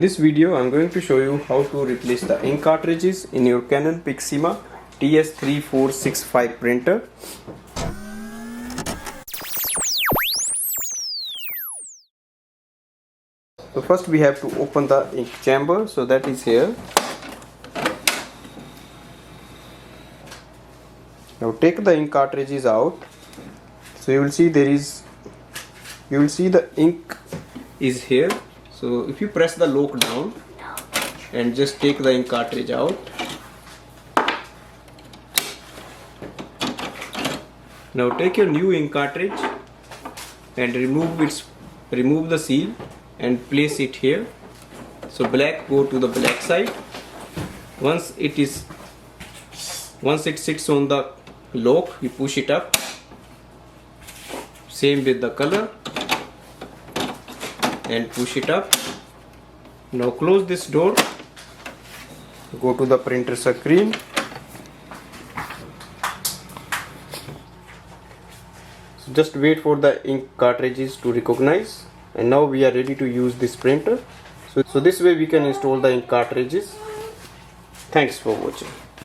In this video I'm going to show you how to replace the ink cartridges in your Canon Pixma TS3465 printer. So first we have to open the ink chamber, so that is here. Now take the ink cartridges out. So you will see the ink is here. So if you press the lock down and just take the ink cartridge out. Now take your new ink cartridge and remove the seal and place it here. So black go to the black side. Once it sits on the lock, you push it up. Same with the color and push it up. Now close this door, go to the printer screen. So just wait for the ink cartridges to recognize, and now we are ready to use this printer. So this way we can install the ink cartridges. Thanks for watching.